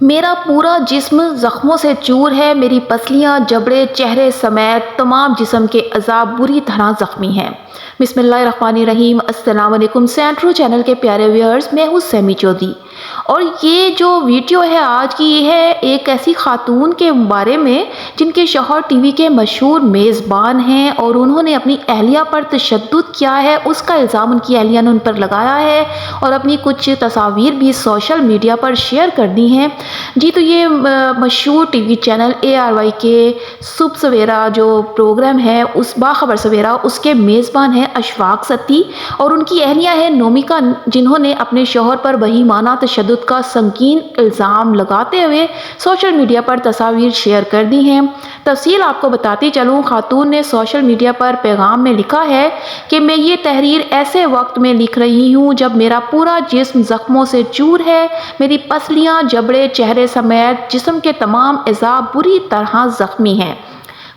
میرا پورا جسم زخموں سے چور ہے، میری پسلیاں، جبڑے، چہرے سمیت تمام جسم کے اعضاء بری طرح زخمی ہیں۔ بسم اللہ الرحمن الرحیم۔ السلام علیکم سینٹرو چینل کے پیارے ویورز، میں ہوں سیمی چودھری، اور یہ جو ویڈیو ہے آج کی، یہ ہے ایک ایسی خاتون کے بارے میں جن کے شوہر ٹی وی کے مشہور میزبان ہیں، اور انہوں نے اپنی اہلیہ پر تشدد کیا ہے اس کا الزام ان کی اہلیہ نے ان پر لگایا ہے، اور اپنی کچھ تصاویر بھی سوشل میڈیا پر شیئر کر دی ہیں۔ جی تو یہ مشہور ٹی وی چینل ARY کے صبح سویرا جو پروگرام ہے، اس باخبر سویرا، اس کے میزبان ہیں اشفاق ستی، اور ان کی اہلیہ ہے نومیکا، جنہوں نے اپنے شوہر پر وہیمانہ تشدد کا سنگین الزام لگاتے ہوئے سوشل میڈیا پر تصاویر شیئر کر دی ہیں۔ تفصیل آپ کو بتاتی چلوں، خاتون نے سوشل میڈیا پر پیغام میں لکھا ہے کہ میں یہ تحریر ایسے وقت میں لکھ رہی ہوں جب میرا پورا جسم زخموں سے چور ہے، میری پسلیاں، جبڑے، چہرے سمیت جسم کے تمام اعضاء بری طرح زخمی ہیں۔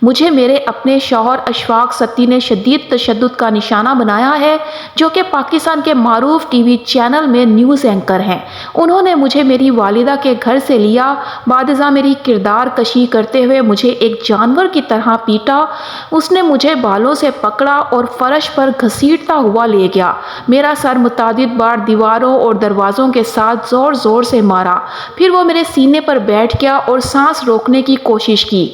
مجھے میرے اپنے شوہر اشفاق ستی نے شدید تشدد کا نشانہ بنایا ہے، جو کہ پاکستان کے معروف ٹی وی چینل میں نیوز اینکر ہیں۔ انہوں نے مجھے میری والدہ کے گھر سے لیا، بعد ازاں میری کردار کشی کرتے ہوئے مجھے ایک جانور کی طرح پیٹا۔ اس نے مجھے بالوں سے پکڑا اور فرش پر گھسیٹتا ہوا لے گیا۔ میرا سر متعدد بار دیواروں اور دروازوں کے ساتھ زور زور سے مارا، پھر وہ میرے سینے پر بیٹھ گیا اور سانس روکنے کی کوشش کی۔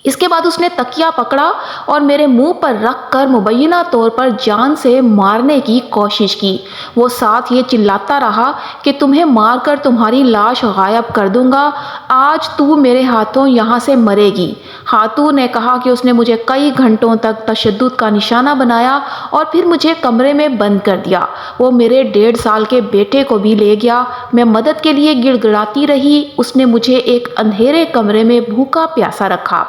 اس کے بعد اس نے تکیہ پکڑا اور میرے منہ پر رکھ کر مبینہ طور پر جان سے مارنے کی کوشش کی۔ وہ ساتھ یہ چلاتا رہا کہ تمہیں مار کر تمہاری لاش غائب کر دوں گا، آج تو میرے ہاتھوں یہاں سے مرے گی۔ خاتون نے کہا کہ اس نے مجھے کئی گھنٹوں تک تشدد کا نشانہ بنایا اور پھر مجھے کمرے میں بند کر دیا۔ وہ میرے 1.5 سال کے بیٹے کو بھی لے گیا۔ میں مدد کے لیے گڑ گڑاتی رہی۔ اس نے مجھے ایک اندھیرے کمرے میں بھوکا پیاسا رکھا۔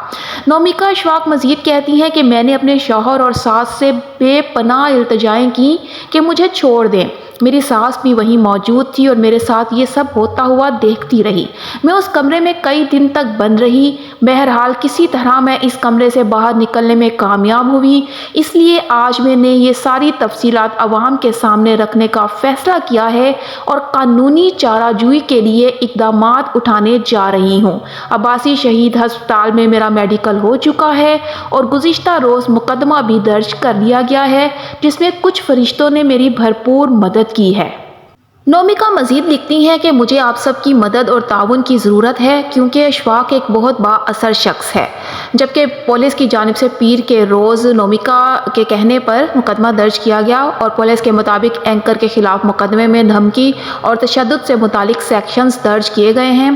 نومیکا اشفاق مزید کہتی ہیں کہ میں نے اپنے شوہر اور ساس سے بے پناہ التجائیں کی کہ مجھے چھوڑ دیں۔ میری ساس بھی وہیں موجود تھی اور میرے ساتھ یہ سب ہوتا ہوا دیکھتی رہی۔ میں اس کمرے میں کئی دن تک بند رہی۔ بہرحال کسی طرح میں اس کمرے سے باہر نکلنے میں کامیاب ہوئی، اس لیے آج میں نے یہ ساری تفصیلات عوام کے سامنے رکھنے کا فیصلہ کیا ہے اور قانونی چارہ جوئی کے لیے اقدامات اٹھانے جا رہی ہوں۔ عباسی شہید ہسپتال میں میرا میڈیکل ہو چکا ہے اور گزشتہ روز مقدمہ بھی درج کر لیا گیا ہے، جس میں کچھ فرشتوں نے میری بھرپور مدد کی ہے۔ نومیکا مزید لکھتی ہیں کہ مجھے آپ سب کی مدد اور تعاون کی ضرورت ہے، کیونکہ اشفاق ایک بہت با اثر شخص ہے۔ جبکہ پولیس کی جانب سے پیر کے روز نومیکا کے کہنے پر مقدمہ درج کیا گیا، اور پولیس کے مطابق اینکر کے خلاف مقدمے میں دھمکی اور تشدد سے متعلق سیکشنز درج کیے گئے ہیں۔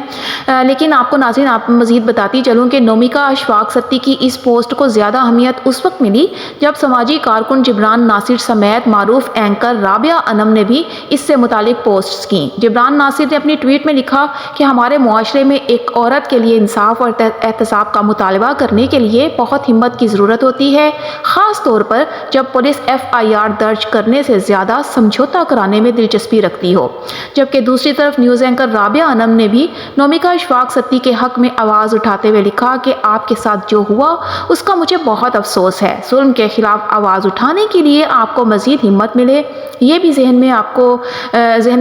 لیکن آپ کو ناظرین آپ مزید بتاتی چلوں کہ نومیکا اشفاق ستی کی اس پوسٹ کو زیادہ اہمیت اس وقت ملی جب سماجی کارکن جبران ناصر سمیت معروف اینکر رابعہ انم نے بھی اس سے متعلق پوسٹس کی۔ جبران ناصر نے اپنی ٹویٹ میں لکھا کہ ہمارے معاشرے میں ایک عورت کے لیے انصاف اور احتساب کا مطالبہ کرنے کے لیے بہت ہمت کی ضرورت ہوتی ہے، خاص طور پر جب پولیس FIR درج کرنے سے زیادہ سمجھوتا کرانے میں دلچسپی رکھتی ہو۔ جبکہ دوسری طرف نیوز اینکر رابعہ انم نے بھی نومیکا اشفاق ستی کے حق میں آواز اٹھاتے ہوئے لکھا کہ آپ کے ساتھ جو ہوا اس کا مجھے بہت افسوس ہے۔ ظلم کے خلاف آواز اٹھانے کے لیے آپ کو مزید ہمت ملے۔ یہ بھی ذہن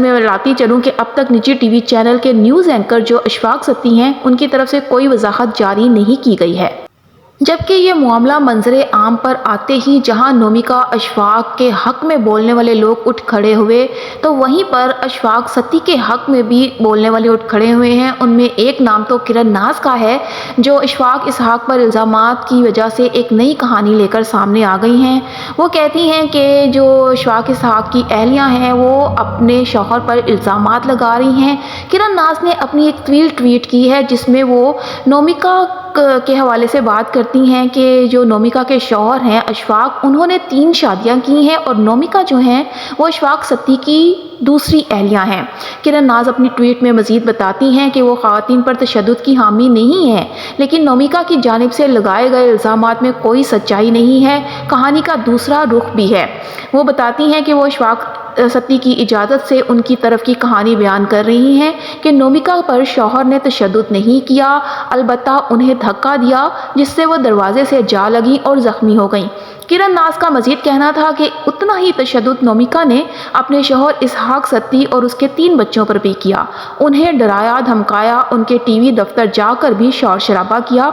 میں لاتی چلوں کہ اب تک نجی ٹی وی چینل کے نیوز اینکر جو اشفاق ستی ہیں، ان کی طرف سے کوئی وضاحت جاری نہیں کی گئی ہے۔ جبکہ یہ معاملہ منظر عام پر آتے ہی جہاں نومیکا اشفاق کے حق میں بولنے والے لوگ اٹھ کھڑے ہوئے، تو وہیں پر اشفاق ستی کے حق میں بھی بولنے والے اٹھ کھڑے ہوئے ہیں۔ ان میں ایک نام تو کرن ناز کا ہے، جو اشفاق اسحاق پر الزامات کی وجہ سے ایک نئی کہانی لے کر سامنے آ گئی ہیں۔ وہ کہتی ہیں کہ جو اشفاق اسحاق کی اہلیہ ہیں وہ اپنے شوہر پر الزامات لگا رہی ہیں۔ کرن ناز نے اپنی ایک طویل ٹویٹ کی ہے جس میں وہ نومیکا کے حوالے سے بات کرتی ہیں کہ جو نومیکا کے شوہر ہیں اشفاق، انہوں نے 3 شادیاں کی ہیں، اور نومیکا جو ہیں وہ اشفاق ستی کی دوسری اہلیہ ہیں۔ کرن ناز اپنی ٹویٹ میں مزید بتاتی ہیں کہ وہ خواتین پر تشدد کی حامی نہیں ہیں، لیکن نومیکا کی جانب سے لگائے گئے الزامات میں کوئی سچائی نہیں ہے، کہانی کا دوسرا رخ بھی ہے۔ وہ بتاتی ہیں کہ وہ اشفاق ستی کی اجازت سے ان کی طرف کی کہانی بیان کر رہی ہیں کہ نومیکا پر شوہر نے تشدد نہیں کیا، البتہ انہیں دھکا دیا جس سے وہ دروازے سے جا لگیں اور زخمی ہو گئیں۔ کرن ناز کا مزید کہنا تھا کہ اتنا ہی تشدد نومیکا نے اپنے شوہر اسحاق ستی اور اس کے 3 بچوں پر بھی کیا، انہیں ڈرایا دھمکایا، ان کے ٹی وی دفتر جا کر بھی شور شرابہ کیا۔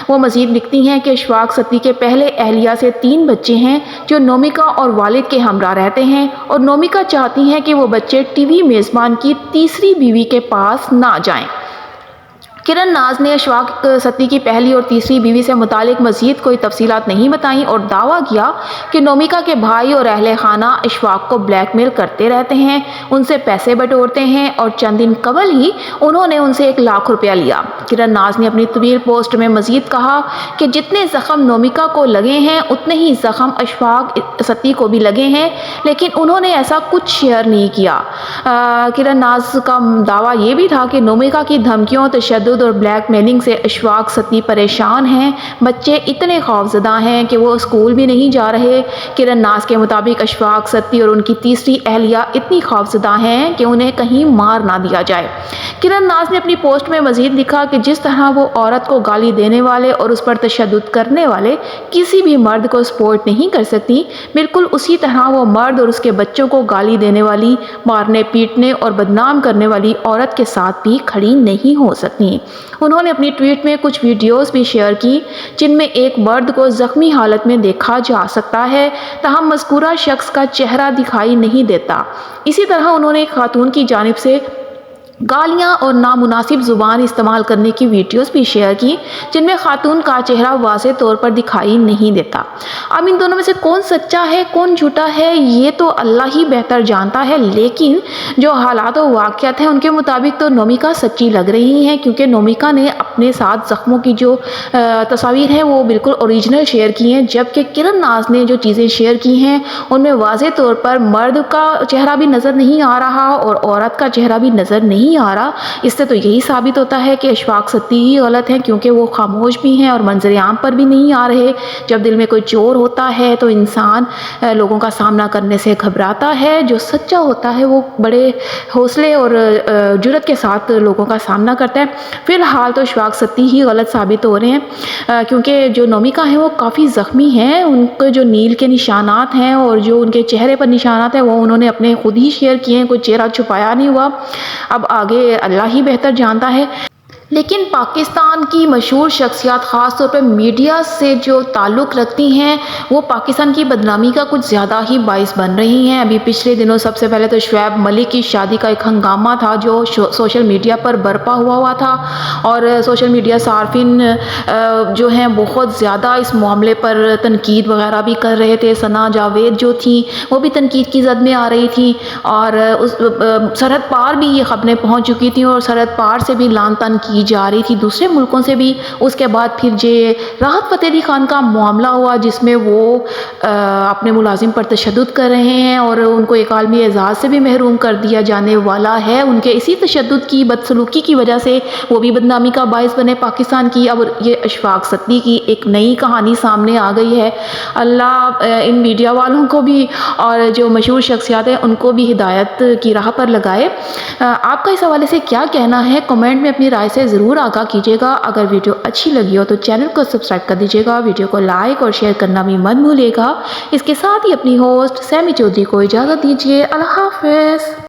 وہ مزید لکھتی ہیں کہ اشفاق ستی کے پہلے اہلیہ سے 3 بچے ہیں جو نومیکا اور والد کے ہمراہ رہتے ہیں، اور نومیکا چاہتی ہیں کہ وہ بچے ٹی وی میزبان کی تیسری بیوی کے پاس نہ جائیں۔ کرن ناز نے اشفاق ستی کی پہلی اور تیسری بیوی سے متعلق مزید کوئی تفصیلات نہیں بتائیں اور دعویٰ کیا کہ نومیکا کے بھائی اور اہل خانہ اشفاق کو بلیک میل کرتے رہتے ہیں، ان سے پیسے بٹورتے ہیں، اور چند دن قبل ہی انہوں نے ان سے 1 لاکھ روپیہ لیا۔ کرن ناز نے اپنی طویل پوسٹ میں مزید کہا کہ جتنے زخم نومیکا کو لگے ہیں اتنے ہی زخم اشفاق ستی کو بھی لگے ہیں، لیکن انہوں نے ایسا کچھ شیئر نہیں کیا۔ کرن ناز کا دعویٰ یہ بھی تھا کہ نومیکا کی دھمکیوں، تشدد اور بلیک میلنگ سے اشفاق ستی پریشان ہیں، بچے اتنے خوفزدہ ہیں کہ وہ اسکول بھی نہیں جا رہے۔ کرن ناز کے مطابق اشفاق ستی اور ان کی تیسری اہلیہ اتنی خوفزدہ ہیں کہ انہیں کہیں مار نہ دیا جائے۔ کرن ناز نے اپنی پوسٹ میں مزید لکھا کہ جس طرح وہ عورت کو گالی دینے والے اور اس پر تشدد کرنے والے کسی بھی مرد کو سپورٹ نہیں کر سکتی، بالکل اسی طرح وہ مرد اور اس کے بچوں کو گالی دینے والی، مارنے پیٹنے اور بدنام کرنے والی عورت کے ساتھ بھی کھڑی نہیں ہو سکتی۔ انہوں نے اپنی ٹویٹ میں کچھ ویڈیوز بھی شیئر کی جن میں ایک مرد کو زخمی حالت میں دیکھا جا سکتا ہے، تاہم مذکورہ شخص کا چہرہ دکھائی نہیں دیتا۔ اسی طرح انہوں نے ایک خاتون کی جانب سے گالیاں اور نامناسب زبان استعمال کرنے کی ویڈیوز بھی شیئر کی جن میں خاتون کا چہرہ واضح طور پر دکھائی نہیں دیتا۔ اب ان دونوں میں سے کون سچا ہے کون جھوٹا ہے یہ تو اللہ ہی بہتر جانتا ہے، لیکن جو حالات و واقعات ہیں ان کے مطابق تو نومیکا سچی لگ رہی ہیں، کیونکہ نومیکا نے اپنے ساتھ زخموں کی جو تصاویر ہیں وہ بالکل اوریجنل شیئر کی ہیں، جبکہ کرن ناز نے جو چیزیں شیئر کی ہیں ان میں واضح طور پر مرد کا چہرہ بھی نظر نہیں آ رہا اور عورت کا چہرہ بھی نظر نہیں آ رہا۔ اس سے تو یہی ثابت ہوتا ہے کہ اشفاق ستی ہی غلط ہیں، کیونکہ وہ خاموش بھی ہیں اور منظر عام پر بھی نہیں آ رہے۔ جب دل میں کوئی چور ہوتا ہے تو انسان لوگوں کا سامنا کرنے سے گھبراتا ہے، جو سچا ہوتا ہے وہ بڑے حوصلے اور جرأت کے ساتھ لوگوں کا سامنا کرتا ہے۔ فی الحال تو اشفاق ستی ہی غلط ثابت ہو رہے ہیں، کیونکہ جو نومیکا ہیں وہ کافی زخمی ہیں، ان کے جو نیل کے نشانات ہیں اور جو ان کے چہرے پر نشانات ہیں وہ انہوں نے اپنے خود ہی شیئر کیے ہیں، کوئی چہرہ چھپایا نہیں ہوا۔ اب آگے اللہ ہی بہتر جانتا ہے۔ لیکن پاکستان کی مشہور شخصیات خاص طور پہ میڈیا سے جو تعلق رکھتی ہیں وہ پاکستان کی بدنامی کا کچھ زیادہ ہی باعث بن رہی ہیں۔ ابھی پچھلے دنوں سب سے پہلے تو شعیب ملک کی شادی کا ایک ہنگامہ تھا جو سوشل میڈیا پر برپا ہوا تھا، اور سوشل میڈیا صارفین جو ہیں بہت زیادہ اس معاملے پر تنقید وغیرہ بھی کر رہے تھے۔ ثنا جاوید جو تھیں وہ بھی تنقید کی زد میں آ رہی تھیں، اور اس سرحد پار بھی یہ خبریں پہنچ چکی تھیں اور سرحد پار سے بھی لان تان کی جا رہی تھی دوسرے ملکوں سے بھی۔ اس کے بعد پھر راحت فتح علی خان کا معاملہ ہوا جس میں وہ اپنے ملازم پر تشدد کر رہے ہیں اور ان کو ایک عالمی اعزاز سے بھی محروم کر دیا جانے والا ہے۔ ان کے اسی تشدد کی بدسلوکی کی وجہ سے وہ بھی بدنامی کا باعث بنے پاکستان کی۔ اب یہ اشفاق ستی کی ایک نئی کہانی سامنے آ گئی ہے۔ اللہ ان میڈیا والوں کو بھی اور جو مشہور شخصیات ہیں ان کو بھی ہدایت کی راہ پر لگائے۔ آپ کا اس حوالے سے کیا کہنا ہے؟ کمنٹ میں اپنی رائے سے ضرور آگاہ کیجیے گا۔ اگر ویڈیو اچھی لگی ہو تو چینل کو سبسکرائب کر دیجیے گا، ویڈیو کو لائک اور شیئر کرنا بھی مت بھولیے گا۔ اس کے ساتھ ہی اپنی ہوسٹ سیمی چودھری کو اجازت دیجیے۔ اللہ حافظ۔